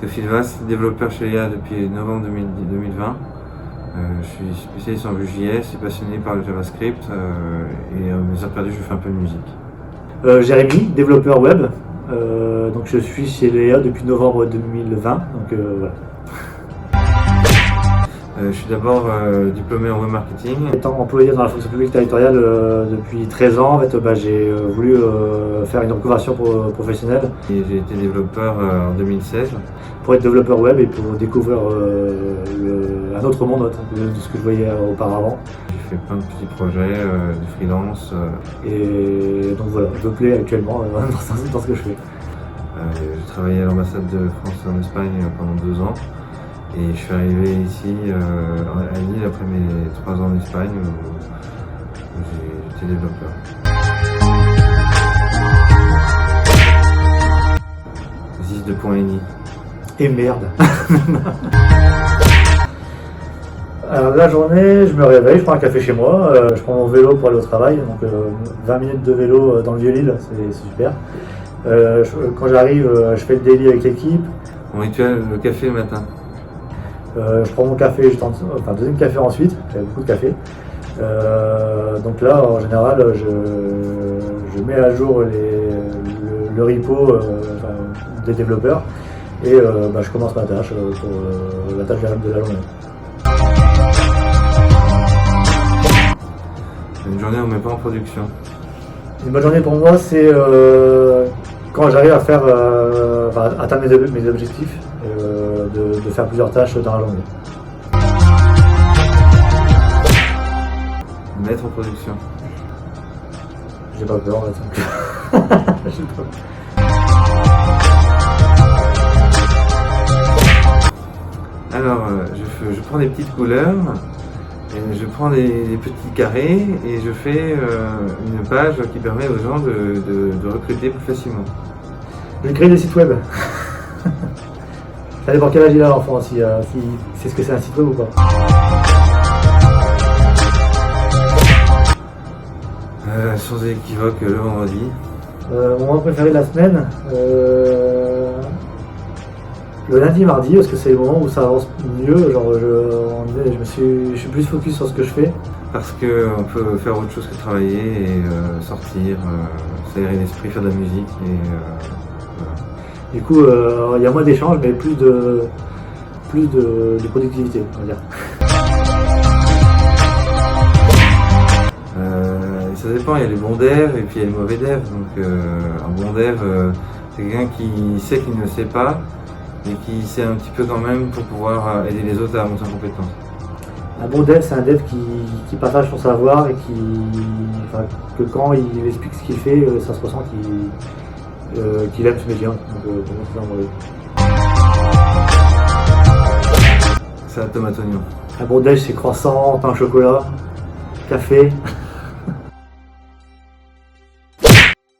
Sophie Vass, développeur chez Léa depuis novembre 2020. Je suis spécialiste en Vue.js, je suis passionné par le JavaScript et à mes heures perdues, je fais un peu de musique. Jérémy, développeur web. Donc je suis chez Léa depuis novembre 2020. Donc voilà. Je suis d'abord diplômé en web marketing. Étant employé dans la fonction publique territoriale depuis 13 ans, en fait, j'ai voulu faire une reconversion professionnelle. Et j'ai été développeur en 2016. Pour être développeur web et pour découvrir un autre monde de ce que je voyais auparavant. J'ai fait plein de petits projets, du freelance. Et donc voilà, je me plais actuellement dans ce que je fais. J'ai travaillé à l'ambassade de France en Espagne pendant 2 ans. Et je suis arrivé ici à Lille après mes 3 ans en Espagne où j'étais développeur. Zis de .ini. Et merde. Alors la journée, je me réveille, je prends un café chez moi, je prends mon vélo pour aller au travail, donc 20 minutes de vélo dans le Vieux-Lille, c'est super. Quand j'arrive, je fais le daily avec l'équipe. Mon rituel, le café le matin. Je prends mon café, deuxième café ensuite, j'avais beaucoup de café. Donc là, en général, je mets à jour le repo des développeurs et je commence ma tâche pour la tâche de la journée. Une journée on ne met pas en production. Une bonne journée pour moi, c'est quand j'arrive à faire atteindre mes objectifs, de faire plusieurs tâches dans la journée. Mettre en production. J'ai pas peur, j'ai pas peur. Alors, je prends des petites couleurs, et je prends des petits carrés et je fais une page qui permet aux gens de recruter plus facilement. Je crée des sites web. Ça dépend quel âge il a l'enfant, si c'est ce que c'est un site web ou pas. Sans équivoque, le vendredi. Mon moment préféré de la semaine, le lundi, mardi, parce que c'est le moment où ça avance mieux. Genre, je suis plus focus sur ce que je fais. Parce qu'on peut faire autre chose que travailler et sortir, s'aérer l'esprit, faire de la musique et voilà. Du coup, il y a moins d'échanges, mais plus de productivité, on va dire. Ça dépend, il y a les bons devs et puis il y a les mauvais devs. Donc un bon dev, c'est quelqu'un qui sait qu'il ne sait pas, mais qui sait un petit peu quand même pour pouvoir aider les autres à monter en compétence. Un bon dev, c'est un dev qui partage son savoir et que quand il explique ce qu'il fait, ça se ressent qu'il aime ce métier. Donc pour moi, c'est un bon dev. C'est la tomate oignon. Un bon dev, c'est croissant, pain au chocolat, café.